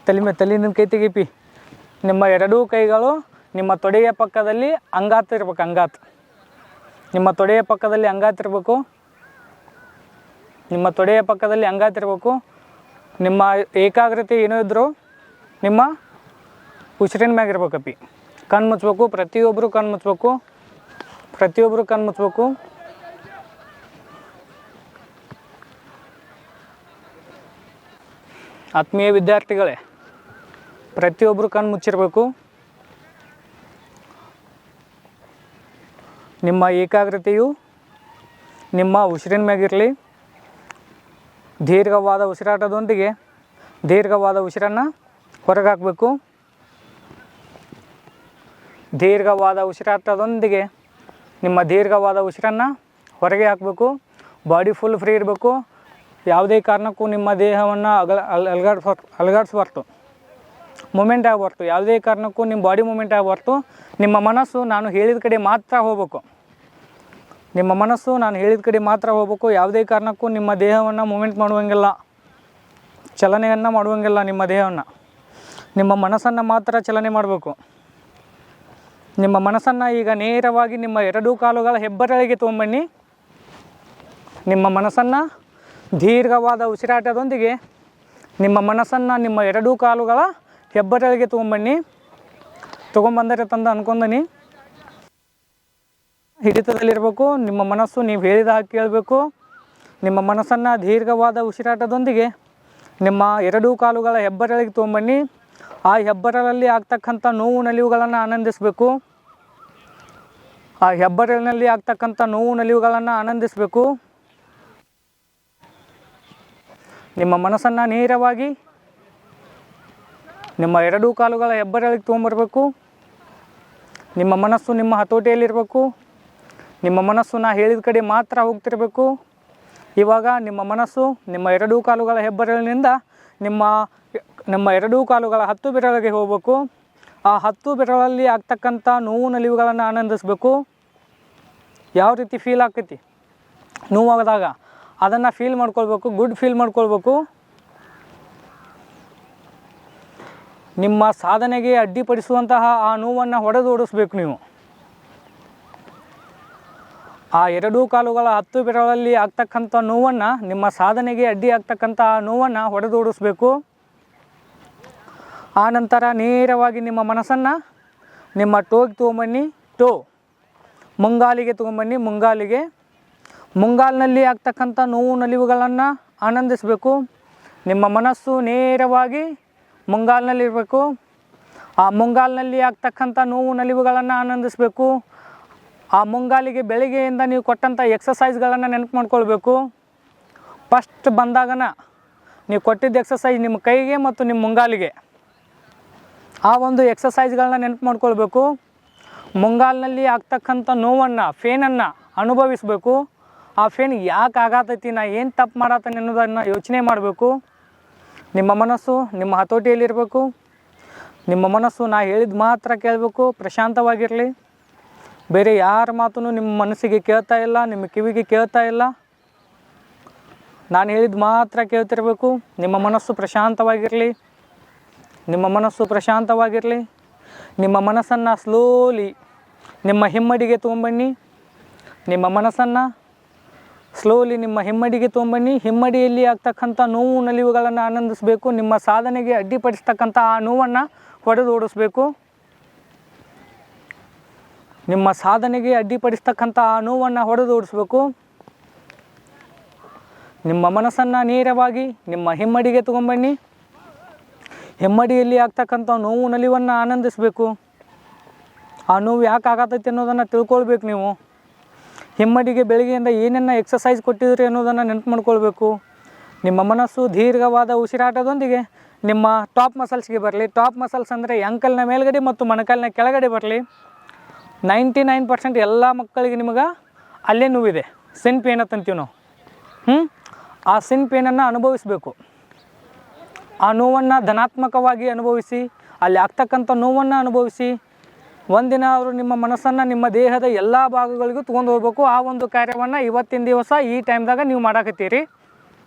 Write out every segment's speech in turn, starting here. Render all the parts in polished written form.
ತಲೆ ನಿಮ್ಮ ಕೈ ತೆಗಿಪಿ. ನಿಮ್ಮ ಎರಡೂ ಕೈಗಳು ನಿಮ್ಮ ತೊಡೆಯ ಪಕ್ಕದಲ್ಲಿ ಅಂಗಾತ್ ಇರ್ಬೇಕು. ನಿಮ್ಮ ತೊಡೆಯ ಪಕ್ಕದಲ್ಲಿ ಅಂಗಾತ್ ಇರಬೇಕು. ನಿಮ್ಮ ಏಕಾಗ್ರತೆ ಏನೋ ಇದ್ದರೂ ನಿಮ್ಮ ಉಸಿರಿನ ಮ್ಯಾಗ ಇರ್ಬೇಕಪ್ಪಿ. ಕಣ್ಣು ಮುಚ್ಚಬೇಕು. ಪ್ರತಿಯೊಬ್ಬರು ಕಣ್ಣು ಮುಚ್ಚಬೇಕು. ಆತ್ಮೀಯ ವಿದ್ಯಾರ್ಥಿಗಳೇ, ಪ್ರತಿಯೊಬ್ಬರು ಕಣ್ಣು ಮುಚ್ಚಿರಬೇಕು. ನಿಮ್ಮ ಏಕಾಗ್ರತೆಯು ನಿಮ್ಮ ಉಸಿರಿನ ಮ್ಯಾಗಿರಲಿ. ದೀರ್ಘವಾದ ಉಸಿರಾಟದೊಂದಿಗೆ ದೀರ್ಘವಾದ ಉಸಿರನ್ನು ಹೊರಗೆ ಹಾಕಬೇಕು. ನಿಮ್ಮ ದೀರ್ಘವಾದ ಉಸಿರನ್ನು ಹೊರಗೆ ಹಾಕಬೇಕು. ಬಾಡಿ ಫುಲ್ ಫ್ರೀ ಇರಬೇಕು. ಯಾವುದೇ ಕಾರಣಕ್ಕೂ ನಿಮ್ಮ ದೇಹವನ್ನು ಅಲುಗಾಡಿಸ್ಬಾರ್ದು. ಮೂಮೆಂಟ್ ಆಗಬಾರ್ದು. ಯಾವುದೇ ಕಾರಣಕ್ಕೂ ನಿಮ್ಮ ಬಾಡಿ ಮೂಮೆಂಟ್ ಆಗಬಾರ್ದು. ನಿಮ್ಮ ಮನಸ್ಸು ನಾನು ಹೇಳಿದ ಕಡೆ ಮಾತ್ರ ಹೋಗಬೇಕು. ಯಾವುದೇ ಕಾರಣಕ್ಕೂ ನಿಮ್ಮ ದೇಹವನ್ನು ಮೂಮೆಂಟ್ ಮಾಡುವಂಗಿಲ್ಲ, ಚಲನೆಯನ್ನು ಮಾಡುವಂಗಿಲ್ಲ. ನಿಮ್ಮ ಮನಸ್ಸನ್ನು ಮಾತ್ರ ಚಲನೆ ಮಾಡಬೇಕು. ನಿಮ್ಮ ಮನಸ್ಸನ್ನು ಈಗ ನೇರವಾಗಿ ನಿಮ್ಮ ಎರಡೂ ಕಾಲುಗಳ ಹೆಬ್ಬೆರಳಿಗೆ ತೊಗೊಂಬನ್ನಿ. ನಿಮ್ಮ ಮನಸ್ಸನ್ನು ದೀರ್ಘವಾದ ಉಸಿರಾಟದೊಂದಿಗೆ ನಿಮ್ಮ ಮನಸ್ಸನ್ನು ನಿಮ್ಮ ಎರಡೂ ಕಾಲುಗಳ ಹೆಬ್ಬೆರಳಿಗೆ ತೊಗೊಂಬಂದರೆ ತಂದು ಅನ್ಕೊಂಡನಿ ಹಿಡಿತದಲ್ಲಿರಬೇಕು. ನಿಮ್ಮ ಮನಸ್ಸು ನೀವು ಹೇಳಿದ ಹಾಗೆ ಕೇಳಬೇಕು. ನಿಮ್ಮ ಮನಸ್ಸನ್ನು ದೀರ್ಘವಾದ ಉಸಿರಾಟದೊಂದಿಗೆ ನಿಮ್ಮ ಎರಡೂ ಕಾಲುಗಳ ಹೆಬ್ಬೆರಳಿಗೆ ತೊಗೊಂಬನ್ನಿ. ಆ ಹೆಬ್ಬೆರಳಲ್ಲಿ ಆಗ್ತಕ್ಕಂಥ ನೋವು ನಲಿವುಗಳನ್ನು ಆನಂದಿಸಬೇಕು. ನಿಮ್ಮ ಮನಸ್ಸನ್ನು ನೇರವಾಗಿ ನಿಮ್ಮ ಎರಡೂ ಕಾಲುಗಳ ಹೆಬ್ಬೆರಳಿಗೆ ತೊಗೊಂಬರ್ಬೇಕು. ನಿಮ್ಮ ಮನಸ್ಸು ನಿಮ್ಮ ಹತೋಟಿಯಲ್ಲಿರಬೇಕು. ನಿಮ್ಮ ಮನಸ್ಸು ನಾ ಹೇಳಿದ ಕಡೆ ಮಾತ್ರ ಹೋಗ್ತಿರಬೇಕು. ಇವಾಗ ನಿಮ್ಮ ಮನಸ್ಸು ನಿಮ್ಮ ಎರಡೂ ಕಾಲುಗಳ ಹೆಬ್ಬೆರಳಿನಿಂದ ನಿಮ್ಮ ಎರಡೂ ಕಾಲುಗಳ 10 ಬೆರಳಿಗೆ ಹೋಗಬೇಕು. ಆ 10 ಬೆರಳಲ್ಲಿ ಆಗ್ತಕ್ಕಂಥ ನೋವು ನಲಿವುಗಳನ್ನು ಆನಂದಿಸಬೇಕು. ಯಾವ ರೀತಿ ಫೀಲ್ ಆಕೈತಿ ನೋವಾಗದಾಗ ಅದನ್ನು ಫೀಲ್ ಮಾಡ್ಕೊಳ್ಬೇಕು. ಗುಡ್ ಫೀಲ್ ಮಾಡ್ಕೊಳ್ಬೇಕು. ನಿಮ್ಮ ಸಾಧನೆಗೆ ಅಡ್ಡಿಪಡಿಸುವಂತಹ ಆ ನೋವನ್ನು ಹೊಡೆದು ಓಡಿಸ್ಬೇಕು. ನೀವು ಆ ಎರಡೂ ಕಾಲುಗಳ 10 ಬೆರಳಲ್ಲಿ ಆಗ್ತಕ್ಕಂಥ ನೋವನ್ನು, ನಿಮ್ಮ ಸಾಧನೆಗೆ ಅಡ್ಡಿ ಆಗ್ತಕ್ಕಂಥ ಆ ನೋವನ್ನು ಹೊಡೆದು ಓಡಿಸ್ಬೇಕು. ಆ ನಂತರ ನೇರವಾಗಿ ನಿಮ್ಮ ಮನಸ್ಸನ್ನು ನಿಮ್ಮ ಟೋಗೆ ತೊಗೊಂಬನ್ನಿ. ಮುಂಗಾಲಿಗೆ ತೊಗೊಂಬನ್ನಿ. ಮುಂಗಾಲಿನಲ್ಲಿ ಆಗ್ತಕ್ಕಂಥ ನೋವು ನಲಿವುಗಳನ್ನು ಆನಂದಿಸಬೇಕು. ನಿಮ್ಮ ಮನಸ್ಸು ನೇರವಾಗಿ ಮುಂಗಾಲಿನಲ್ಲಿರಬೇಕು. ಆ ಮುಂಗಾಲಿನಲ್ಲಿ ಆಗ್ತಕ್ಕಂಥ ನೋವು ನಲಿವುಗಳನ್ನು ಆನಂದಿಸಬೇಕು. ಆ ಮುಂಗಾಲಿಗೆ ಬೆಳಗ್ಗೆಯಿಂದ ನೀವು ಕೊಟ್ಟಂಥ ಎಕ್ಸಸೈಸ್ಗಳನ್ನು ನೆನಪು ಮಾಡ್ಕೊಳ್ಬೇಕು. ಫಸ್ಟ್ ಬಂದಾಗನ ನೀವು ಕೊಟ್ಟಿದ್ದ ಎಕ್ಸಸೈಸ್ ನಿಮ್ಮ ಕೈಗೆ ಮತ್ತು ನಿಮ್ಮ ಮುಂಗಾಲಿಗೆ ಆ ಒಂದು ಎಕ್ಸಸೈಸ್ಗಳನ್ನ ನೆನಪು ಮಾಡ್ಕೊಳ್ಬೇಕು. ಮುಂಗಾಲಿನಲ್ಲಿ ಆಗ್ತಕ್ಕಂಥ ನೋವನ್ನು, ಫೇನನ್ನು ಅನುಭವಿಸಬೇಕು. ಆ ಫೇನ್ ಯಾಕೆ ಆಗತೈತಿ, ನಾ ಏನು ತಪ್ಪು ಮಾಡತ್ತೀನಿ ಅನ್ನೋದನ್ನು ಯೋಚನೆ ಮಾಡಬೇಕು. ನಿಮ್ಮ ಮನಸ್ಸು ನಿಮ್ಮ ಹತೋಟಿಯಲ್ಲಿರಬೇಕು. ನಿಮ್ಮ ಮನಸ್ಸು ನಾ ಹೇಳಿದ ಮಾತ್ರ ಕೇಳಬೇಕು. ಪ್ರಶಾಂತವಾಗಿರಲಿ. ಬೇರೆ ಯಾರ ಮಾತನ್ನು ನಿಮ್ಮ ಮನಸ್ಸಿಗೆ ಕೇಳ್ತಾ ಇಲ್ಲ, ನಿಮ್ಮ ಕಿವಿಗೆ ಕೇಳ್ತಾ ಇಲ್ಲ. ನಾನು ಹೇಳಿದ ಮಾತ್ರ ಕೇಳ್ತಿರಬೇಕು. ನಿಮ್ಮ ಮನಸ್ಸು ಪ್ರಶಾಂತವಾಗಿರಲಿ. ನಿಮ್ಮ ಮನಸ್ಸನ್ನು ಸ್ಲೋಲಿ ನಿಮ್ಮ ಹಿಮ್ಮಡಿಗೆ ತೊಗೊಂಬನ್ನಿ. ನಿಮ್ಮ ಮನಸ್ಸನ್ನು ಸ್ಲೋಲಿ ನಿಮ್ಮ ಹಿಮ್ಮಡಿಗೆ ತೊಗೊಂಬನ್ನಿ. ಹಿಮ್ಮಡಿಯಲ್ಲಿ ಆಗ್ತಕ್ಕಂಥ ನೋವು ನಲಿವುಗಳನ್ನು ಆನಂದಿಸಬೇಕು. ನಿಮ್ಮ ಸಾಧನೆಗೆ ಅಡ್ಡಿಪಡಿಸ್ತಕ್ಕಂಥ ಆ ನೋವನ್ನು ಹೊಡೆದು ಓಡಿಸ್ಬೇಕು. ನಿಮ್ಮ ಮನಸ್ಸನ್ನು ನೇರವಾಗಿ ನಿಮ್ಮ ಹಿಮ್ಮಡಿಗೆ ತೊಗೊಂಬನ್ನಿ. ಹಿಮ್ಮಡಿಯಲ್ಲಿ ಆಗ್ತಕ್ಕಂಥ ನೋವು ನಲಿವನ್ನು ಆನಂದಿಸಬೇಕು. ಆ ನೋವು ಯಾಕೆ ಆಗತೈತಿ ಅನ್ನೋದನ್ನು ತಿಳ್ಕೊಳ್ಬೇಕು. ನೀವು ಹಿಮ್ಮಡಿಗೆ ಬೆಳಗ್ಗೆಯಿಂದ ಏನೇನು ಎಕ್ಸಸೈಸ್ ಕೊಟ್ಟಿದ್ರಿ ಅನ್ನೋದನ್ನು ನೆನಪು ಮಾಡ್ಕೊಳ್ಬೇಕು. ನಿಮ್ಮ ಮನಸ್ಸು ದೀರ್ಘವಾದ ಉಸಿರಾಟದೊಂದಿಗೆ ನಿಮ್ಮ ಟಾಪ್ ಮಸಲ್ಸ್ಗೆ ಬರಲಿ. ಟಾಪ್ ಮಸಲ್ಸ್ ಅಂದರೆ ಅಂಕಲ್ನ ಮೇಲ್ಗಡೆ ಮತ್ತು ಮೊಣಕಾಲಿನ ಕೆಳಗಡೆ ಬರಲಿ. 99% ಎಲ್ಲ ಮಕ್ಕಳಿಗೆ ನಿಮಗೆ ಅಲ್ಲೇ ನೋವಿದೆ. ಸಿನ್ ಪೇನ್ ಅಂತಂತೀವಿ ನಾವು. ಆ ಸಿನ್ ಪೇನನ್ನು ಅನುಭವಿಸಬೇಕು. ಆ ನೋವನ್ನು ಧನಾತ್ಮಕವಾಗಿ ಅನುಭವಿಸಿ, ಅಲ್ಲಿ ಆಗ್ತಕ್ಕಂಥ ನೋವನ್ನು ಅನುಭವಿಸಿ. ಒಂದಿನ ಅವರು ನಿಮ್ಮ ಮನಸ್ಸನ್ನು ನಿಮ್ಮ ದೇಹದ ಎಲ್ಲ ಭಾಗಗಳಿಗೂ ತೊಗೊಂಡು ಹೋಗ್ಬೇಕು. ಆ ಒಂದು ಕಾರ್ಯವನ್ನು ಇವತ್ತಿನ ದಿವಸ ಈ ಟೈಮ್ದಾಗ ನೀವು ಮಾಡಾಕತ್ತೀರಿ.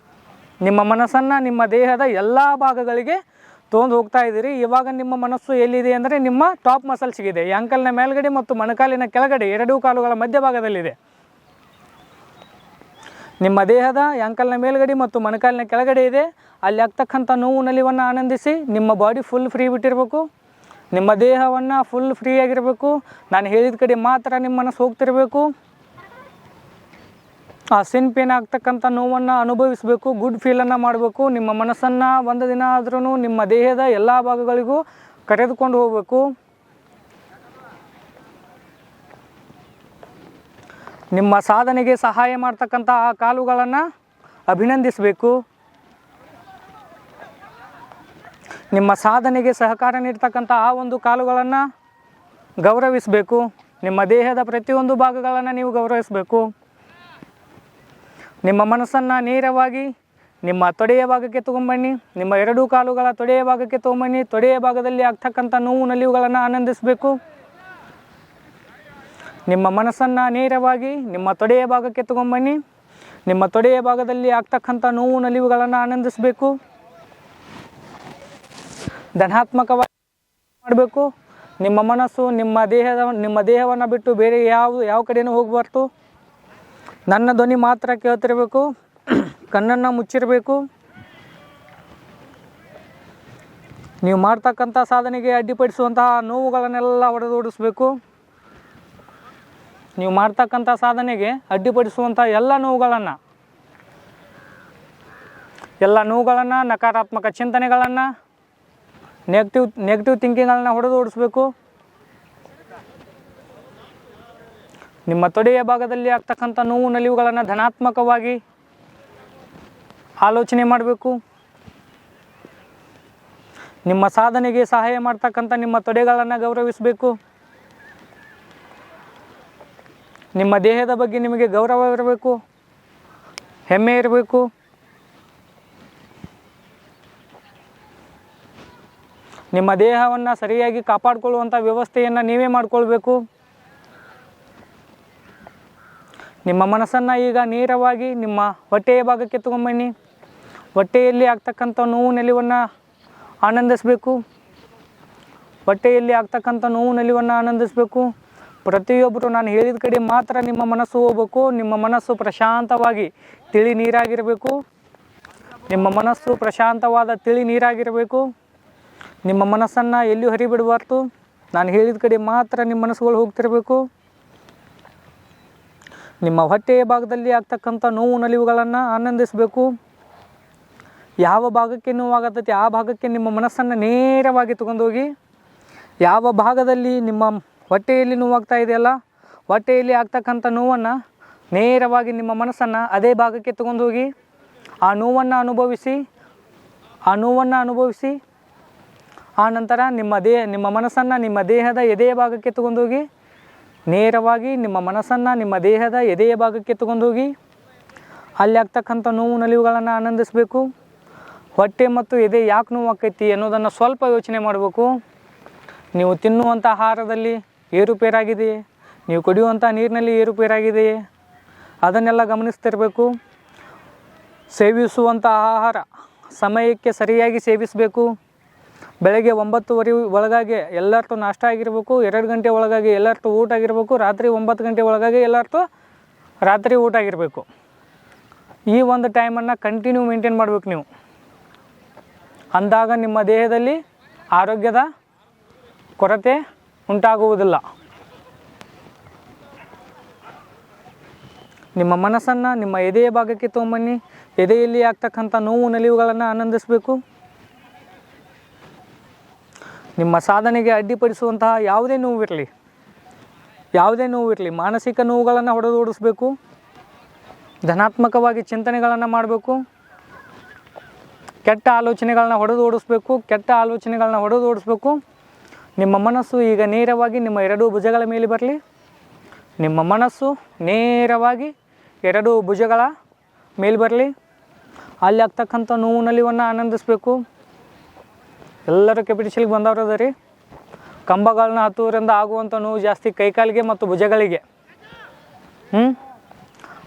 ನಿಮ್ಮ ಮನಸ್ಸನ್ನು ನಿಮ್ಮ ದೇಹದ ಎಲ್ಲ ಭಾಗಗಳಿಗೆ ತೊಗೊಂಡು ಹೋಗ್ತಾ ಇದ್ದೀರಿ. ಇವಾಗ ನಿಮ್ಮ ಮನಸ್ಸು ಎಲ್ಲಿದೆ ಅಂದರೆ ನಿಮ್ಮ ಟಾಪ್ ಮಸಲ್ಸ್ಗಿದೆ, ಈ ಅಂಕಲ್ನ ಮೇಲ್ಗಡೆ ಮತ್ತು ಮೊಣಕಾಲಿನ ಕೆಳಗಡೆ ಎರಡೂ ಕಾಲುಗಳ ಮಧ್ಯಭಾಗದಲ್ಲಿದೆ. ನಿಮ್ಮ ದೇಹದ ಅಂಕಲ್ನ ಮೇಲ್ಗಡೆ ಮತ್ತು ಮೊಣಕಾಲಿನ ಕೆಳಗಡೆ ಇದೆ. ಅಲ್ಲಿ ಆಗ್ತಕ್ಕಂಥ ನೋವು ನಲಿವನ್ನು ಆನಂದಿಸಿ ನಿಮ್ಮ ಬಾಡಿ ಫುಲ್ ಫ್ರೀ ಬಿಟ್ಟಿರಬೇಕು. ನಿಮ್ಮ ದೇಹವನ್ನು ಫುಲ್ ಫ್ರೀ ಆಗಿರಬೇಕು. ನಾನು ಹೇಳಿದ ಕಡೆ ಮಾತ್ರ ನಿಮ್ಮ ಮನಸ್ಸು ಹೋಗ್ತಿರಬೇಕು. ಆ ಸಿನ್ ಪೇನ್ ಆಗ್ತಕ್ಕಂಥ ನೋವನ್ನು ಅನುಭವಿಸಬೇಕು, ಗುಡ್ ಫೀಲನ್ನು ಮಾಡಬೇಕು. ನಿಮ್ಮ ಮನಸ್ಸನ್ನು ಒಂದು ದಿನ ಆದ್ರೂ ನಿಮ್ಮ ದೇಹದ ಎಲ್ಲ ಭಾಗಗಳಿಗೂ ಕರೆದುಕೊಂಡು ಹೋಗಬೇಕು. ನಿಮ್ಮ ಸಾಧನೆಗೆ ಸಹಾಯ ಮಾಡ್ತಕ್ಕಂಥ ಆ ಕಾಲುಗಳನ್ನು ಅಭಿನಂದಿಸಬೇಕು. ನಿಮ್ಮ ಸಾಧನೆಗೆ ಸಹಕಾರ ನೀಡ್ತಕ್ಕಂಥ ಆ ಒಂದು ಕಾಲುಗಳನ್ನು ಗೌರವಿಸಬೇಕು. ನಿಮ್ಮ ದೇಹದ ಪ್ರತಿಯೊಂದು ಭಾಗಗಳನ್ನು ನೀವು ಗೌರವಿಸಬೇಕು. ನಿಮ್ಮ ಮನಸ್ಸನ್ನು ನೇರವಾಗಿ ನಿಮ್ಮ ತೊಡೆಯ ಭಾಗಕ್ಕೆ ತೊಗೊಂಬನ್ನಿ. ನಿಮ್ಮ ಎರಡೂ ಕಾಲುಗಳ ತೊಡೆಯ ಭಾಗಕ್ಕೆ ತೊಗೊಂಬನ್ನಿ. ತೊಡೆಯ ಭಾಗದಲ್ಲಿ ಆಗ್ತಕ್ಕಂಥ ನೋವು ನಲಿವುಗಳನ್ನು ಆನಂದಿಸಬೇಕು. ನಿಮ್ಮ ಮನಸ್ಸನ್ನು ನೇರವಾಗಿ ನಿಮ್ಮ ತೊಡೆಯ ಭಾಗಕ್ಕೆ ತೊಗೊಂಬನ್ನಿ. ನಿಮ್ಮ ತೊಡೆಯ ಭಾಗದಲ್ಲಿ ಆಗ್ತಕ್ಕಂಥ ನೋವು ನಲಿವುಗಳನ್ನು ಆನಂದಿಸಬೇಕು. ಧನಾತ್ಮಕವಾಗಿ ಮಾಡಬೇಕು. ನಿಮ್ಮ ಮನಸ್ಸು ನಿಮ್ಮ ದೇಹವನ್ನು ಬಿಟ್ಟು ಬೇರೆ ಯಾವ ಕಡೆಯೂ ಹೋಗಬಾರ್ದು. ನನ್ನ ಧ್ವನಿ ಮಾತ್ರ ಕೇಳ್ತಿರಬೇಕು. ಕಣ್ಣನ್ನು ಮುಚ್ಚಿರಬೇಕು. ನೀವು ಮಾಡ್ತಕ್ಕಂಥ ಸಾಧನೆಗೆ ಅಡ್ಡಿಪಡಿಸುವಂತಹ ನೋವುಗಳನ್ನೆಲ್ಲ ಹೊಡೆದೋಡಿಸ್ಬೇಕು. ನೀವು ಮಾಡ್ತಕ್ಕಂಥ ಸಾಧನೆಗೆ ಅಡ್ಡಿಪಡಿಸುವಂಥ ಎಲ್ಲ ನೋವುಗಳನ್ನು ನಕಾರಾತ್ಮಕ ಚಿಂತನೆಗಳನ್ನು ನೆಗೆಟಿವ್ ಥಿಂಕಿಂಗ್ಗಳನ್ನು ಹೊಡೆದೋಡಿಸ್ಬೇಕು. ನಿಮ್ಮ ತೊಡೆಯ ಭಾಗದಲ್ಲಿ ಆಗ್ತಕ್ಕಂಥ ನೋವು ನಲಿವುಗಳನ್ನು ಧನಾತ್ಮಕವಾಗಿ ಆಲೋಚನೆ ಮಾಡಬೇಕು. ನಿಮ್ಮ ಸಾಧನೆಗೆ ಸಹಾಯ ಮಾಡ್ತಕ್ಕಂಥ ನಿಮ್ಮ ತೊಡೆಗಳನ್ನು ಗೌರವಿಸಬೇಕು. ನಿಮ್ಮ ದೇಹದ ಬಗ್ಗೆ ನಿಮಗೆ ಗೌರವ ಇರಬೇಕು, ಹೆಮ್ಮೆ ಇರಬೇಕು. ನಿಮ್ಮ ದೇಹವನ್ನು ಸರಿಯಾಗಿ ಕಾಪಾಡಿಕೊಳ್ಳುವಂಥ ವ್ಯವಸ್ಥೆಯನ್ನು ನೀವೇ ಮಾಡಿಕೊಳ್ಬೇಕು. ನಿಮ್ಮ ಮನಸ್ಸನ್ನು ಈಗ ನೇರವಾಗಿ ನಿಮ್ಮ ಹೊಟ್ಟೆಯ ಭಾಗಕ್ಕೆ ತೊಗೊಂಬನ್ನಿ. ಹೊಟ್ಟೆಯಲ್ಲಿ ಆಗ್ತಕ್ಕಂಥ ನೋವು ನಲಿವನ್ನು ಆನಂದಿಸಬೇಕು. ಹೊಟ್ಟೆಯಲ್ಲಿ ಆಗ್ತಕ್ಕಂಥ ನೋವು ನಲಿವನ್ನು ಆನಂದಿಸಬೇಕು. ಪ್ರತಿಯೊಬ್ಬರು ನಾನು ಹೇಳಿದ ಕಡೆ ಮಾತ್ರ ನಿಮ್ಮ ಮನಸ್ಸು ಹೋಗಬೇಕು. ನಿಮ್ಮ ಮನಸ್ಸು ಪ್ರಶಾಂತವಾಗಿ ತಿಳಿ ನೀರಾಗಿರಬೇಕು. ನಿಮ್ಮ ಮನಸ್ಸು ಪ್ರಶಾಂತವಾದ ತಿಳಿ ನೀರಾಗಿರಬೇಕು. ನಿಮ್ಮ ಮನಸ್ಸನ್ನು ಎಲ್ಲಿಯೂ ಹರಿಬಿಡಬಾರ್ದು. ನಾನು ಹೇಳಿದ ಕಡೆ ಮಾತ್ರ ನಿಮ್ಮ ಮನಸ್ಸುಗಳು ಹೋಗ್ತಿರಬೇಕು. ನಿಮ್ಮ ಹೊಟ್ಟೆಯ ಭಾಗದಲ್ಲಿ ಆಗ್ತಕ್ಕಂಥ ನೋವು ನಲಿವುಗಳನ್ನು ಆನಂದಿಸಬೇಕು. ಯಾವ ಭಾಗಕ್ಕೆ ನೋವಾಗತ್ತೈತಿ ಆ ಭಾಗಕ್ಕೆ ನಿಮ್ಮ ಮನಸ್ಸನ್ನು ನೇರವಾಗಿ ತಗೊಂಡೋಗಿ, ಯಾವ ಭಾಗದಲ್ಲಿ ನಿಮ್ಮ ಹೊಟ್ಟೆಯಲ್ಲಿ ನೋವಾಗ್ತಾ ಇದೆಯಲ್ಲ, ಹೊಟ್ಟೆಯಲ್ಲಿ ಆಗ್ತಕ್ಕಂಥ ನೋವನ್ನು ನೇರವಾಗಿ ನಿಮ್ಮ ಮನಸ್ಸನ್ನು ಅದೇ ಭಾಗಕ್ಕೆ ತಗೊಂಡೋಗಿ ಆ ನೋವನ್ನು ಅನುಭವಿಸಿ ಆ ನಂತರ ನಿಮ್ಮ ಮನಸ್ಸನ್ನು ನಿಮ್ಮ ದೇಹದ ಎದೆಯ ಭಾಗಕ್ಕೆ ತಗೊಂಡೋಗಿ ನೇರವಾಗಿ ನಿಮ್ಮ ಮನಸ್ಸನ್ನು ನಿಮ್ಮ ದೇಹದ ಎದೆಯ ಭಾಗಕ್ಕೆ ತಗೊಂಡೋಗಿ ಅಲ್ಲಿ ಆಗ್ತಕ್ಕಂಥ ನೋವು ನಲಿವುಗಳನ್ನು ಆನಂದಿಸಬೇಕು. ಹೊಟ್ಟೆ ಮತ್ತು ಎದೆ ಯಾಕೆ ನೋವಾಕೈತಿ ಅನ್ನೋದನ್ನು ಸ್ವಲ್ಪ ಯೋಚನೆ ಮಾಡಬೇಕು. ನೀವು ತಿನ್ನುವಂಥ ಆಹಾರದಲ್ಲಿ ಏರುಪೇರಾಗಿದೆಯೇ, ನೀವು ಕುಡಿಯುವಂಥ ನೀರಿನಲ್ಲಿ ಏರುಪೇರಾಗಿದೆಯೇ, ಅದನ್ನೆಲ್ಲ ಗಮನಿಸ್ತಿರಬೇಕು. ಸೇವಿಸುವಂಥ ಆಹಾರ ಸಮಯಕ್ಕೆ ಸರಿಯಾಗಿ ಸೇವಿಸಬೇಕು. ಬೆಳಗ್ಗೆ 9:30 ಒಳಗಾಗಿ ಎಲ್ಲರದ್ದು ನಾಷ್ಟ ಆಗಿರಬೇಕು. 2 ಗಂಟೆ ಒಳಗಾಗಿ ಎಲ್ಲರದ್ದು ಊಟ ಆಗಿರಬೇಕು. ರಾತ್ರಿ 9 ಗಂಟೆ ಒಳಗಾಗಿ ಎಲ್ಲರದ್ದು ರಾತ್ರಿ ಊಟ ಆಗಿರಬೇಕು. ಈ ಒಂದು ಟೈಮನ್ನು ಕಂಟಿನ್ಯೂ ಮೇಂಟೈನ್ ಮಾಡಬೇಕು ನೀವು. ಅಂದಾಗ ನಿಮ್ಮ ದೇಹದಲ್ಲಿ ಆರೋಗ್ಯದ ಕೊರತೆ ಉಂಟಾಗುವುದಿಲ್ಲ. ನಿಮ್ಮ ಮನಸ್ಸನ್ನು ನಿಮ್ಮ ಎದೆಯ ಭಾಗಕ್ಕೆ ತೊಗೊಂಬನ್ನಿ. ಎದೆಯಲ್ಲಿ ಆಗ್ತಕ್ಕಂಥ ನೋವು ನಲಿವುಗಳನ್ನು ಆನಂದಿಸಬೇಕು. ನಿಮ್ಮ ಸಾಧನೆಗೆ ಅಡ್ಡಿಪಡಿಸುವಂತಹ ಯಾವುದೇ ನೋವಿರಲಿ ಮಾನಸಿಕ ನೋವುಗಳನ್ನು ಹೊಡೆದೋಡಿಸ್ಬೇಕು. ಧನಾತ್ಮಕವಾಗಿ ಚಿಂತನೆಗಳನ್ನು ಮಾಡಬೇಕು. ಕೆಟ್ಟ ಆಲೋಚನೆಗಳನ್ನ ಹೊಡೆದೋಡಿಸ್ಬೇಕು. ನಿಮ್ಮ ಮನಸ್ಸು ಈಗ ನೇರವಾಗಿ ನಿಮ್ಮ 2 ಭುಜಗಳ ಮೇಲೆ ಬರಲಿ. ನಿಮ್ಮ ಮನಸ್ಸು ನೇರವಾಗಿ 2 ಭುಜಗಳ ಮೇಲೆ ಬರಲಿ. ಅಲ್ಲಿ ಆಗ್ತಕ್ಕಂಥ ನೋವು ನಲಿವನ್ನು ಆನಂದಿಸಬೇಕು. ಎಲ್ಲರೂ ಕ್ಯಾಪಿಟೇಷನ್ಗೆ ಬಂದವರು ಅದ ರೀ. ಕಂಬಗಳನ್ನ ಹತ್ತುವುದರಿಂದ ಆಗುವಂಥ ನೋವು ಜಾಸ್ತಿ ಕೈಕಾಲಿಗೆ ಮತ್ತು ಭುಜಗಳಿಗೆ.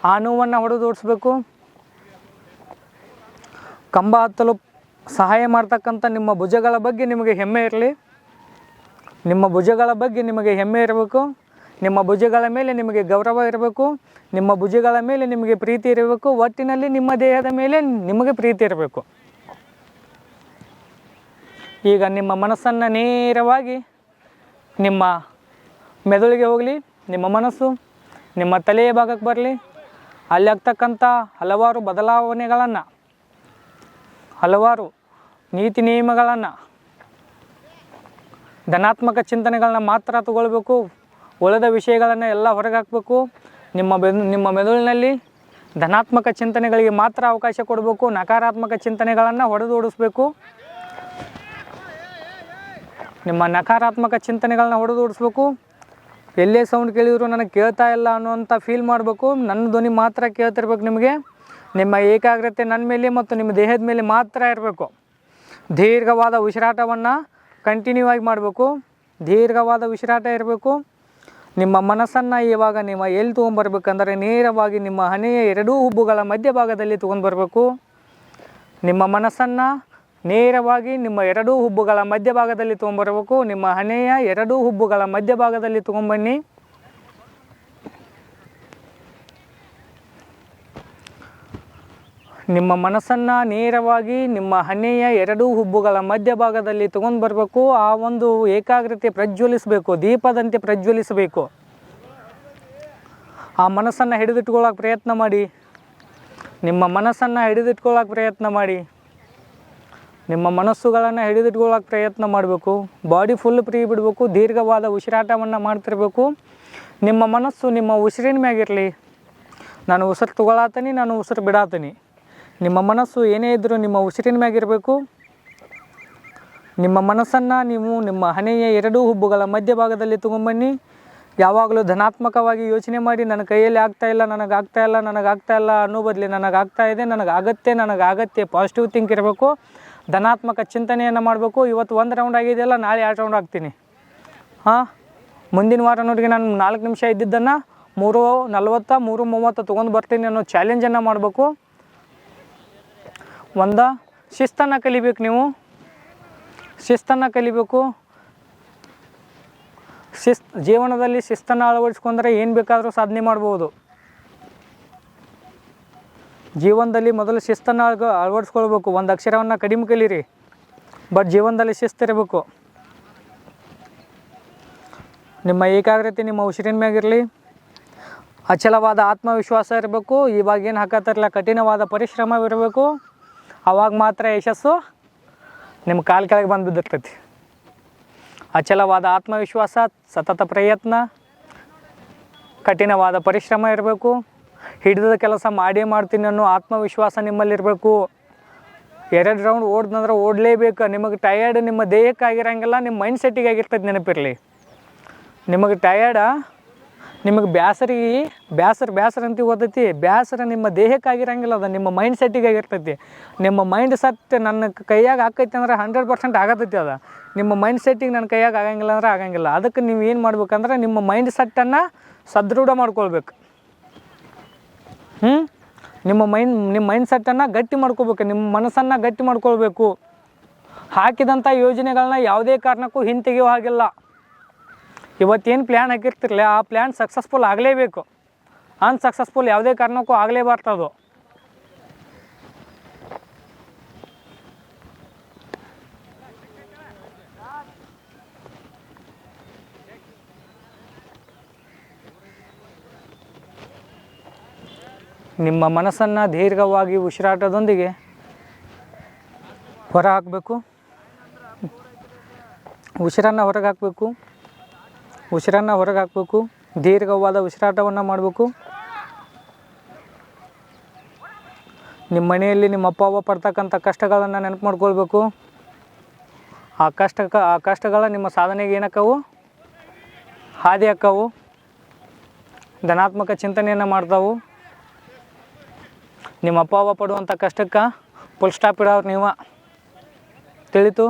ಆ ನೋವನ್ನು ಹೊಡೆದೋಡಿಸ್ಬೇಕು. ಕಂಬ ಹತ್ತಲು ಸಹಾಯ ಮಾಡ್ತಕ್ಕಂಥ ನಿಮ್ಮ ಭುಜಗಳ ಬಗ್ಗೆ ನಿಮಗೆ ಹೆಮ್ಮೆ ಇರಲಿ. ನಿಮ್ಮ ಭುಜಗಳ ಬಗ್ಗೆ ನಿಮಗೆ ಹೆಮ್ಮೆ ಇರಬೇಕು. ನಿಮ್ಮ ಭುಜಗಳ ಮೇಲೆ ನಿಮಗೆ ಗೌರವ ಇರಬೇಕು. ನಿಮ್ಮ ಭುಜಗಳ ಮೇಲೆ ನಿಮಗೆ ಪ್ರೀತಿ ಇರಬೇಕು. ಒಟ್ಟಿನಲ್ಲಿ ನಿಮ್ಮ ದೇಹದ ಮೇಲೆ ನಿಮಗೆ ಪ್ರೀತಿ ಇರಬೇಕು. ಈಗ ನಿಮ್ಮ ಮನಸ್ಸನ್ನು ನೇರವಾಗಿ ನಿಮ್ಮ ಮೆದುಳಿಗೆ ಹೋಗಲಿ. ನಿಮ್ಮ ಮನಸ್ಸು ನಿಮ್ಮ ತಲೆಯ ಭಾಗಕ್ಕೆ ಬರಲಿ. ಅಲ್ಲಿ ಆಗ್ತಕ್ಕಂಥ ಹಲವಾರು ಬದಲಾವಣೆಗಳನ್ನು, ಹಲವಾರು ನೀತಿ ನಿಯಮಗಳನ್ನು, ಧನಾತ್ಮಕ ಚಿಂತನೆಗಳನ್ನ ಮಾತ್ರ ತಗೊಳ್ಬೇಕು. ಉಳಿದ ವಿಷಯಗಳನ್ನು ಎಲ್ಲ ಹೊರಗೆ ಹಾಕಬೇಕು. ನಿಮ್ಮ ಮೆದುಳಿನಲ್ಲಿ ಧನಾತ್ಮಕ ಚಿಂತನೆಗಳಿಗೆ ಮಾತ್ರ ಅವಕಾಶ ಕೊಡಬೇಕು. ನಕಾರಾತ್ಮಕ ಚಿಂತನೆಗಳನ್ನು ಹೊಡೆದೋಡಿಸ್ಬೇಕು. ನಿಮ್ಮ ನಕಾರಾತ್ಮಕ ಚಿಂತನೆಗಳನ್ನ ಹೊಡೆದೋಡಿಸ್ಬೇಕು. ಎಲ್ಲೇ ಸೌಂಡ್ ಕೇಳಿದ್ರು ನನಗೆ ಕೇಳ್ತಾ ಇಲ್ಲ ಅನ್ನೋಂಥ ಫೀಲ್ ಮಾಡಬೇಕು. ನನ್ನ ಧ್ವನಿ ಮಾತ್ರ ಕೇಳ್ತಿರ್ಬೇಕು ನಿಮಗೆ. ನಿಮ್ಮ ಏಕಾಗ್ರತೆ ನನ್ನ ಮೇಲೆ ಮತ್ತು ನಿಮ್ಮ ದೇಹದ ಮೇಲೆ ಮಾತ್ರ ಇರಬೇಕು. ದೀರ್ಘವಾದ ಉಸಿರಾಟವನ್ನು ಕಂಟಿನ್ಯೂ ಆಗಿ ಮಾಡಬೇಕು. ದೀರ್ಘವಾದ ಉಸಿರಾಟ ಇರಬೇಕು. ನಿಮ್ಮ ಮನಸ್ಸನ್ನು ಇವಾಗ ನೀವು ಎಲ್ಲಿ ತೊಗೊಂಬರ್ಬೇಕಂದ್ರೆ ನೇರವಾಗಿ ನಿಮ್ಮ ಹಣೆಯ ಎರಡೂ ಹುಬ್ಬುಗಳ ಮಧ್ಯಭಾಗದಲ್ಲಿ ತೊಗೊಂಡ್ಬರ್ಬೇಕು. ನಿಮ್ಮ ಮನಸ್ಸನ್ನು ನೇರವಾಗಿ ನಿಮ್ಮ ಎರಡೂ ಹುಬ್ಬುಗಳ ಮಧ್ಯಭಾಗದಲ್ಲಿ ತೊಗೊಂಬರ್ಬೇಕು. ನಿಮ್ಮ ಹಣೆಯ ಎರಡೂ ಹುಬ್ಬುಗಳ ಮಧ್ಯಭಾಗದಲ್ಲಿ ತೊಗೊಂಬನ್ನಿ. ನಿಮ್ಮ ಮನಸ್ಸನ್ನು ನೇರವಾಗಿ ನಿಮ್ಮ ಹಣೆಯ ಎರಡೂ ಹುಬ್ಬುಗಳ ಮಧ್ಯಭಾಗದಲ್ಲಿ ತೊಗೊಂಡು ಬರಬೇಕು. ಆ ಒಂದು ಏಕಾಗ್ರತೆ ಪ್ರಜ್ವಲಿಸಬೇಕು, ದೀಪದಂತೆ ಪ್ರಜ್ವಲಿಸಬೇಕು. ಆ ಮನಸ್ಸನ್ನು ಹಿಡಿದಿಟ್ಕೊಳ್ಳೋಕೆ ಪ್ರಯತ್ನ ಮಾಡಿ. ನಿಮ್ಮ ಮನಸ್ಸನ್ನು ಹಿಡಿದಿಟ್ಕೊಳ್ಳೋಕೆ ಪ್ರಯತ್ನ ಮಾಡಿ. ನಿಮ್ಮ ಮನಸ್ಸುಗಳನ್ನು ಹಿಡಿದಿಟ್ಕೊಳ್ಳೋಕೆ ಪ್ರಯತ್ನ ಮಾಡಬೇಕು. ಬಾಡಿ ಫುಲ್ ಫ್ರೀ ಬಿಡಬೇಕು. ದೀರ್ಘವಾದ ಉಸಿರಾಟವನ್ನು ಮಾಡ್ತಿರ್ಬೇಕು. ನಿಮ್ಮ ಮನಸ್ಸು ನಿಮ್ಮ ಉಸಿರಿನ ಮ್ಯಾಗಿರಲಿ. ನಾನು ಉಸಿರು ತಗೊಳತ್ತೀನಿ, ನಾನು ಉಸಿರು ಬಿಡಾತೀನಿ. ನಿಮ್ಮ ಮನಸ್ಸು ಏನೇ ಇದ್ದರೂ ನಿಮ್ಮ ಉಸಿರಿನ ಮ್ಯಾಗಿರಬೇಕು. ನಿಮ್ಮ ಮನಸ್ಸನ್ನು ನೀವು ನಿಮ್ಮ ಹಣೆಯ ಎರಡೂ ಹುಬ್ಬುಗಳ ಮಧ್ಯಭಾಗದಲ್ಲಿ ತೊಗೊಂಬನ್ನಿ. ಯಾವಾಗಲೂ ಧನಾತ್ಮಕವಾಗಿ ಯೋಚನೆ ಮಾಡಿ. ನನ್ನ ಕೈಯಲ್ಲಿ ಆಗ್ತಾಯಿಲ್ಲ, ನನಗಾಗ್ತಾಯಿಲ್ಲ ಅನ್ನೋ ಬದಲಿ ನನಗಾಗ್ತಾ ಇದೆ, ನನಗಾಗತ್ತೆ ಪಾಸಿಟಿವ್ ಥಿಂಕ್ ಇರಬೇಕು. ಧನಾತ್ಮಕ ಚಿಂತನೆಯನ್ನು ಮಾಡಬೇಕು. ಇವತ್ತು 1 ರೌಂಡ್ ಆಗಿದೆಯಲ್ಲ, ನಾಳೆ 2 ರೌಂಡ್ ಆಗ್ತೀನಿ. ಮುಂದಿನ ವಾರ ನೋಡಿಗೆ ನಾನು 4 ನಿಮಿಷ ಇದ್ದಿದ್ದನ್ನು 3:40 3:30 ತೊಗೊಂಡು ಬರ್ತೀನಿ ಅನ್ನೋ ಚಾಲೆಂಜನ್ನು ಮಾಡಬೇಕು. ಶಿಸ್ತನ್ನು ಕಲಿಬೇಕು. ನೀವು ಶಿಸ್ತನ್ನು ಕಲಿಬೇಕು. ಜೀವನದಲ್ಲಿ ಶಿಸ್ತನ್ನು ಅಳವಡಿಸ್ಕೊಂಡ್ರೆ ಏನು ಬೇಕಾದರೂ ಸಾಧನೆ ಮಾಡ್ಬೋದು. ಜೀವನದಲ್ಲಿ ಮೊದಲು ಶಿಸ್ತನ್ನು ಅಳವಡಿಸ್ಕೊಳ್ಬೇಕು. ಒಂದು ಅಕ್ಷರವನ್ನು ಕಡಿಮೆ ಕಲೀರಿ, ಬಟ್ ಜೀವನದಲ್ಲಿ ಶಿಸ್ತಿರಬೇಕು. ನಿಮ್ಮ ಏಕಾಗ್ರತೆ ನಿಮ್ಮ ಉಸಿರಿನ ಮ್ಯಾಗಿರಲಿ. ಅಚಲವಾದ ಆತ್ಮವಿಶ್ವಾಸ ಇರಬೇಕು. ಇವಾಗ ಏನು ಹಾಕತ್ತಿರಲ್ಲ, ಕಠಿಣವಾದ ಪರಿಶ್ರಮವಿರಬೇಕು. ಆವಾಗ ಮಾತ್ರ ಯಶಸ್ಸು ನಿಮ್ಮ ಕಾಲು ಕೆಳಗೆ ಬಂದು ಬಿದ್ದಿರ್ತೈತಿ. ಅಚಲವಾದ ಆತ್ಮವಿಶ್ವಾಸ, ಸತತ ಪ್ರಯತ್ನ, ಕಠಿಣವಾದ ಪರಿಶ್ರಮ ಇರಬೇಕು. ಹಿಡಿದ ಕೆಲಸ ಮಾಡೇ ಮಾಡ್ತೀನಿ ಅನ್ನೋ ಆತ್ಮವಿಶ್ವಾಸ ನಿಮ್ಮಲ್ಲಿರಬೇಕು. 2 ರೌಂಡ್ ಓಡ್ದಂದ್ರೆ ಓಡಲೇಬೇಕು. ನಿಮಗೆ ಟಯರ್ಡ್ ನಿಮ್ಮ ದೇಹಕ್ಕಾಗಿರಂಗಿಲ್ಲ, ನಿಮ್ಮ ಮೈಂಡ್ ಸೆಟ್ಟಿಗೆ ಆಗಿರ್ತೈತಿ. ನೆನಪಿರಲಿ, ನಿಮಗೆ ಟಯರ್ಡ, ನಿಮಗೆ ಬ್ಯಾಸರ ಅಂತ ಓದೈತಿ. ಬ್ಯಾಸರ ನಿಮ್ಮ ದೇಹಕ್ಕಾಗಿರಂಗಿಲ್ಲ, ಅದು ನಿಮ್ಮ ಮೈಂಡ್ ಸೆಟ್ಟಿಗೆ ಆಗಿರ್ತೈತಿ. ನಿಮ್ಮ ಮೈಂಡ್ ಸೆಟ್ ನನ್ನ ಕೈಯಾಗ ಆಕೈತಿ ಅಂದ್ರೆ 100% ಆಗತೈತಿ. ಅದು ನಿಮ್ಮ ಮೈಂಡ್ ಸೆಟ್ಟಿಗೆ ನನ್ನ ಕೈಯಾಗ ಆಗಂಗಿಲ್ಲ ಅಂದ್ರೆ ಆಗಂಗಿಲ್ಲ. ಅದಕ್ಕೆ ನೀವು ಏನು ಮಾಡ್ಬೇಕಂದ್ರೆ ನಿಮ್ಮ ಮೈಂಡ್ ಸೆಟ್ಟನ್ನು ಸದೃಢ ಮಾಡ್ಕೊಳ್ಬೇಕು. ನಿಮ್ಮ ಮೈಂಡ್ ಸೆಟ್ಟನ್ನು ಗಟ್ಟಿ ಮಾಡ್ಕೋಬೇಕು. ನಿಮ್ಮ ಮನಸ್ಸನ್ನು ಗಟ್ಟಿ ಮಾಡ್ಕೊಳ್ಬೇಕು. ಹಾಕಿದಂಥ ಯೋಜನೆಗಳನ್ನ ಯಾವುದೇ ಕಾರಣಕ್ಕೂ ಹಿಂತೆಗೆಯೋ ಹಾಗಿಲ್ಲ. ಇವತ್ತೇನು ಪ್ಲ್ಯಾನ್ ಹಾಕಿರ್ತಿರಲ್ಲ, ಆ ಪ್ಲ್ಯಾನ್ ಸಕ್ಸಸ್ಫುಲ್ ಆಗಲೇಬೇಕು. ಅನ್ಸಕ್ಸಸ್ಫುಲ್ ಯಾವುದೇ ಕಾರಣಕ್ಕೂ ಆಗಲೇಬಾರ್ದು. ನಿಮ್ಮ ಮನಸ್ಸನ್ನು ದೀರ್ಘವಾಗಿ ಉಸಿರಾಟದೊಂದಿಗೆ ಹೊರ ಹಾಕಬೇಕು. ಉಸಿರನ್ನು ಹೊರಗೆ ಹಾಕಬೇಕು. ದೀರ್ಘವಾದ ಉಸಿರಾಟವನ್ನು ಮಾಡಬೇಕು. ನಿಮ್ಮ ಮನೆಯಲ್ಲಿ ನಿಮ್ಮ ಅಪ್ಪ ಅವ್ವ ಪಡ್ತಕ್ಕಂಥ ಕಷ್ಟಗಳನ್ನು ನೆನಪು ಮಾಡ್ಕೊಳ್ಬೇಕು. ಆ ಕಷ್ಟಗಳ ನಿಮ್ಮ ಸಾಧನೆಗೆ ಏನಕ್ಕವು ಹಾದಿ ಅಕ್ಕವು. ಧನಾತ್ಮಕ ಚಿಂತನೆಯನ್ನು ಮಾಡ್ತಾವು. ನಿಮ್ಮ ಅಪ್ಪ ಅವ್ವ ಪಡುವಂಥ ಕಷ್ಟಕ್ಕೆ ಫುಲ್ ಸ್ಟಾಪ್ ಇಡೋರು ನೀವು. ತಿಳಿತು?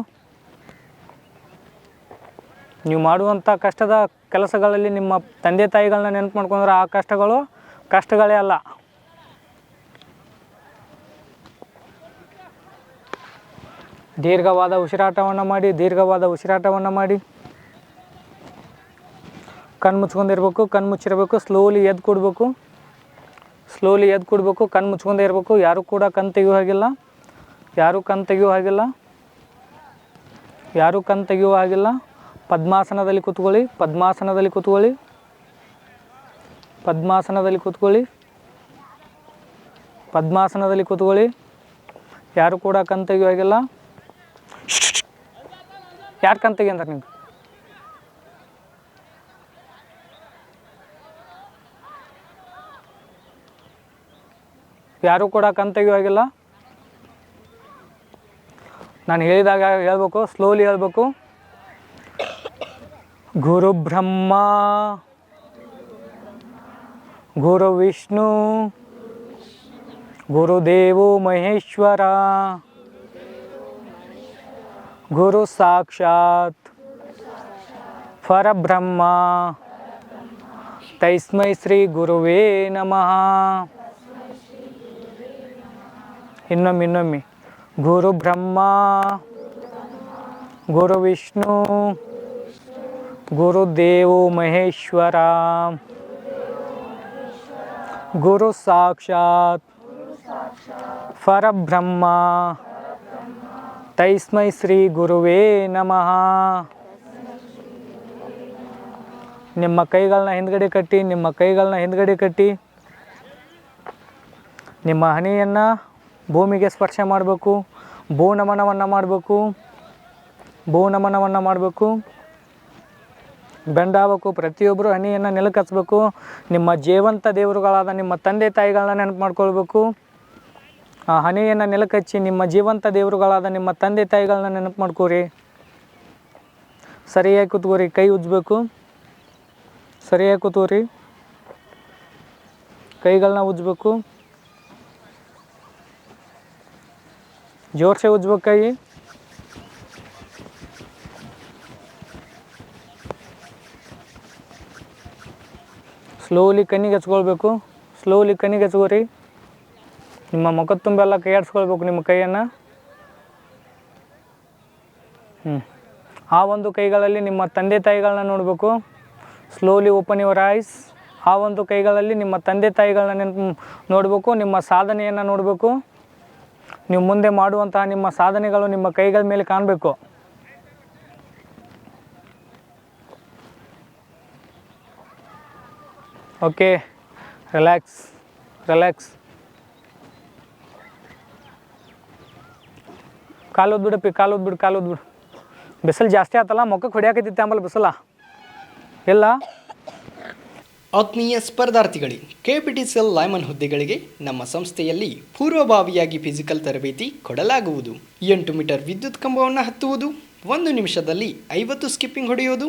ನೀವು ಮಾಡುವಂಥ ಕಷ್ಟದ ಕೆಲಸಗಳಲ್ಲಿ ನಿಮ್ಮ ತಂದೆ ತಾಯಿಗಳನ್ನ ನೆನಪು ಮಾಡ್ಕೊಂಡ್ರೆ ಆ ಕಷ್ಟಗಳೇ ಅಲ್ಲ. ದೀರ್ಘವಾದ ಉಸಿರಾಟವನ್ನು ಮಾಡಿ ಕಣ್ಣು ಮುಚ್ಕೊಂಡಿರ್ಬೇಕು, ಕಣ್ಣು ಮುಚ್ಚಿರಬೇಕು. ಸ್ಲೋಲಿ ಎದ್ದು ಕೊಡಬೇಕು, ಕಣ್ಣು ಮುಚ್ಕೊಂಡೇ ಇರಬೇಕು. ಯಾರೂ ಕೂಡ ಕಣ್ಣು ತೆಗೆಯುವ ಹಾಗಿಲ್ಲ. ಪದ್ಮಾಸನದಲ್ಲಿ ಕೂತ್ಕೊಳ್ಳಿ. ಯಾರು ಕೂಡ ಕಣ್ಣು ತೆಗೆಯುವ ಹಾಗಿಲ್ಲ. ಯಾರು ಕಣ್ಣು ತೆಗಿ ಅಂತಾರೆ ನಿಮ್ಗೆ? ಯಾರೂ ಕೂಡ ಕಣ್ಣು ತೆಗೆಯುವ ಹಾಗಿಲ್ಲ. ನಾನು ಹೇಳಿದಾಗ ಹೇಳ್ಬೇಕು, ಸ್ಲೋಲಿ ಹೇಳ್ಬೇಕು. ಗುರು ಬ್ರಹ್ಮ ಗುರು ವಿಷ್ಣು ಗುರುದೇವೋ ಮಹೇಶ್ವರ ಗುರು ಸಾಕ್ಷಾತ್ ಪರಬ್ರಹ್ಮ ತಸ್ಮೈ ಶ್ರೀ ಗುರುವೇ ನಮಃ. ಇನ್ನೊಮ್ಮೆ ಗುರು ಬ್ರಹ್ಮ ಗುರು ವಿಷ್ಣು ಗುರುದೇವೋ ಮಹೇಶ್ವರ ಗುರು ಸಾಕ್ಷಾತ್ ಪರಬ್ರಹ್ಮ ತಸ್ಮೈ ಶ್ರೀ ಗುರುವೇ ನಮಃ. ನಿಮ್ಮ ಕೈಗಳನ್ನ ಹಿಂದ್ಗಡೆ ಕಟ್ಟಿ ನಿಮ್ಮ ಹಣೆಯನ್ನು ಭೂಮಿಗೆ ಸ್ಪರ್ಶ ಮಾಡಬೇಕು. ಭೂ ನಮನವನ್ನು ಮಾಡಬೇಕು. ಬೆಂಡಾಗಬೇಕು. ಪ್ರತಿಯೊಬ್ಬರು ಹಣೆಯನ್ನು ನೆಲಕ್ಕೆ ಹಚ್ಚಬೇಕು. ನಿಮ್ಮ ಜೀವಂತ ದೇವರುಗಳಾದ ನಿಮ್ಮ ತಂದೆ ತಾಯಿಗಳನ್ನ ನೆನಪು ಮಾಡ್ಕೊಳ್ಬೇಕು. ಆ ಹಣೆಯನ್ನು ನೆಲಕ್ಕೆ ಹಚ್ಚಿ ನಿಮ್ಮ ಜೀವಂತ ದೇವರುಗಳಾದ ನಿಮ್ಮ ತಂದೆ ತಾಯಿಗಳನ್ನ ನೆನಪು ಮಾಡ್ಕೋರಿ. ಸರಿಯಾಗಿ ಕೂತ್ಕೋರಿ. ಕೈ ಉಜ್ಜಬೇಕು. ಸರಿಯಾಗಿ ಕೂತ್ಕೋರಿ. ಕೈಗಳನ್ನ ಉಜ್ಜಬೇಕು. ಜೋರ್ಸೆ ಉಜ್ಬೇಕು ಕೈ. ಸ್ಲೋಲಿ ಕಣ್ಣಿಗೆ ಹಚ್ಕೊಳ್ಬೇಕು. ಹಚ್ಕೋರಿ. ನಿಮ್ಮ ಮುಖದ ತುಂಬೆಲ್ಲ ಕೈ ಆಡಿಸ್ಕೊಳ್ಬೇಕು ನಿಮ್ಮ ಕೈಯನ್ನು. ಆ ಒಂದು ಕೈಗಳಲ್ಲಿ ನಿಮ್ಮ ತಂದೆ ತಾಯಿಗಳನ್ನ ನೋಡಬೇಕು. Slowly open your eyes. ಆ ಒಂದು ಕೈಗಳಲ್ಲಿ ನಿಮ್ಮ ತಂದೆ ತಾಯಿಗಳನ್ನ ನೆನಪು ನೋಡಬೇಕು. ನಿಮ್ಮ ಸಾಧನೆಯನ್ನು ನೋಡಬೇಕು. ನೀವು ಮುಂದೆ ಮಾಡುವಂತಹ ನಿಮ್ಮ ಸಾಧನೆಗಳು ನಿಮ್ಮ ಕೈಗಳ ಮೇಲೆ ಕಾಣಬೇಕು. Okay, relax. ಕಾಲು ಓದ್ಬಿಡು. ಬಿಸಿಲು ಜಾಸ್ತಿ ಆತಲ್ಲ, ಮೊಕ್ಕಕ್ಕೆ ಹೊಡಿಯಾಕೈತಿ ಆಮೇಲೆ ಬಿಸಿಲ ಇಲ್ಲ. ಆತ್ಮೀಯ ಸ್ಪರ್ಧಾರ್ಥಿಗಳೇ, KPTCL ಲೈಮನ್ ಹುದ್ದೆಗಳಿಗೆ ನಮ್ಮ ಸಂಸ್ಥೆಯಲ್ಲಿ ಪೂರ್ವಭಾವಿಯಾಗಿ ಫಿಸಿಕಲ್ ತರಬೇತಿ ಕೊಡಲಾಗುವುದು. 8 ಮೀಟರ್ ವಿದ್ಯುತ್ ಕಂಬವನ್ನು ಹತ್ತುವುದು, 1 ನಿಮಿಷದಲ್ಲಿ 50 ಸ್ಕಿಪ್ಪಿಂಗ್ ಹೊಡೆಯುವುದು,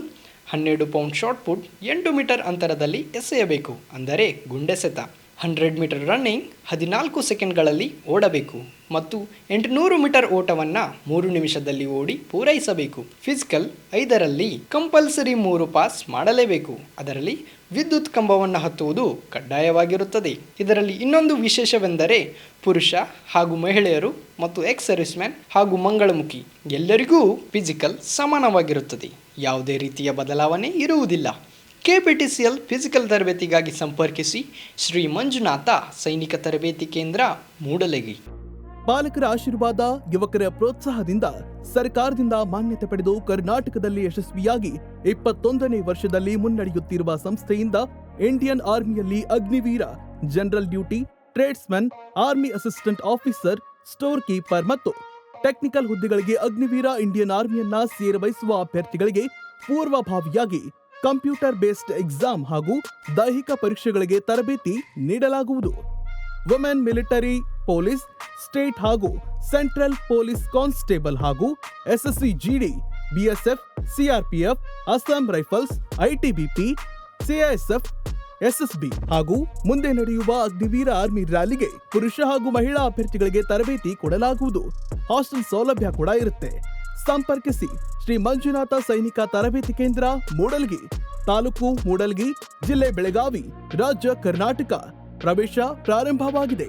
12 ಪೌಂಡ್ ಶಾರ್ಟ್ ಪುಟ್ 8 ಮೀಟರ್ ಅಂತರದಲ್ಲಿ ಎಸೆಯಬೇಕು, ಅಂದರೆ ಗುಂಡೆಸೆತ. 100 ಮೀಟರ್ ರನ್ನಿಂಗ್ 14 ಸೆಕೆಂಡ್ಗಳಲ್ಲಿ ಓಡಬೇಕು ಮತ್ತು 800 ಮೀಟರ್ ಓಟವನ್ನು 3 ನಿಮಿಷದಲ್ಲಿ ಓಡಿ ಪೂರೈಸಬೇಕು. ಫಿಸಿಕಲ್ 5ರಲ್ಲಿ ಕಂಪಲ್ಸರಿ 3 ಪಾಸ್ ಮಾಡಲೇಬೇಕು. ಅದರಲ್ಲಿ ವಿದ್ಯುತ್ ಕಂಬವನ್ನು ಹತ್ತುವುದು ಕಡ್ಡಾಯವಾಗಿರುತ್ತದೆ. ಇದರಲ್ಲಿ ಇನ್ನೊಂದು ವಿಶೇಷವೆಂದರೆ ಪುರುಷ ಹಾಗೂ ಮಹಿಳೆಯರು ಮತ್ತು ಎಕ್ಸ್ ಸರ್ವಿಸ್ ಮ್ಯಾನ್ ಹಾಗೂ ಮಂಗಳಮುಖಿ ಎಲ್ಲರಿಗೂ ಫಿಸಿಕಲ್ ಸಮಾನವಾಗಿರುತ್ತದೆ. ಯಾವುದೇ ರೀತಿಯ ಬದಲಾವಣೆ ಇರುವುದಿಲ್ಲ. KPTCL ಫಿಸಿಕಲ್ ತರಬೇತಿಗಾಗಿ ಸಂಪರ್ಕಿಸಿ ಶ್ರೀ ಮಂಜುನಾಥ ಸೈನಿಕ ತರಬೇತಿ ಕೇಂದ್ರ, ಮೂಡಲಗಿ. ಪಾಲಕರ ಆಶೀರ್ವಾದ, ಯುವಕರ ಪ್ರೋತ್ಸಾಹದಿಂದ ಸರ್ಕಾರದಿಂದ ಮಾನ್ಯತೆ ಪಡೆದು ಕರ್ನಾಟಕದಲ್ಲಿ ಯಶಸ್ವಿಯಾಗಿ 21ನೇ ವರ್ಷದಲ್ಲಿ ಮುನ್ನಡೆಯುತ್ತಿರುವ ಸಂಸ್ಥೆಯಿಂದ ಇಂಡಿಯನ್ ಆರ್ಮಿಯಲ್ಲಿ Agniveer, general duty, tradesman, army assistant officer, store keeper ಮತ್ತು ಟೆಕ್ನಿಕಲ್ ಹುದ್ದೆಗಳಿಗೆ ಅಗ್ನಿವೀರ ಇಂಡಿಯನ್ ಆರ್ಮಿಯನ್ನ ಸೇರ್ವಹಿಸುವ ಅಭ್ಯರ್ಥಿಗಳಿಗೆ ಪೂರ್ವಭಾವಿಯಾಗಿ ಕಂಪ್ಯೂಟರ್ ಬೇಸ್ಡ್ ಎಕ್ಸಾಮ್ ಹಾಗೂ ದೈಹಿಕ ಪರೀಕ್ಷೆಗಳಿಗೆ ತರಬೇತಿ ನೀಡಲಾಗುವುದು. ವುಮೆನ್ ಮಿಲಿಟರಿ, ಪೊಲೀಸ್, ಸ್ಟೇಟ್ ಹಾಗೂ ಸೆಂಟ್ರಲ್ ಪೊಲೀಸ್ ಕಾನ್ಸ್ಟೇಬಲ್ ಹಾಗೂ SSC GD, BSF, CRPF, Assam rifles, ITBP, CISF, SSB ಹಾಗೂ ಮುಂದೆ ನಡೆಯುವ ಅಗ್ನಿವೀರ ಆರ್ಮಿ ರ್ಯಾಲಿಗೆ ಪುರುಷ ಹಾಗೂ ಮಹಿಳಾ ಅಭ್ಯರ್ಥಿಗಳಿಗೆ ತರಬೇತಿ ಕೊಡಲಾಗುವುದು. ಹಾಸ್ಟೆಲ್ ಸೌಲಭ್ಯ ಕೂಡ ಇರುತ್ತೆ. ಸಂಪರ್ಕಿಸಿ ಶ್ರೀ ಮಂಜುನಾಥ ಸೈನಿಕ ತರಬೇತಿ ಕೇಂದ್ರ, ಮೂಡಲಗಿ, ತಾಲೂಕು ಮೂಡಲಗಿ, ಜಿಲ್ಲೆ ಬೆಳಗಾವಿ, ರಾಜ್ಯ ಕರ್ನಾಟಕ. ಪ್ರವೇಶ ಪ್ರಾರಂಭವಾಗಿದೆ.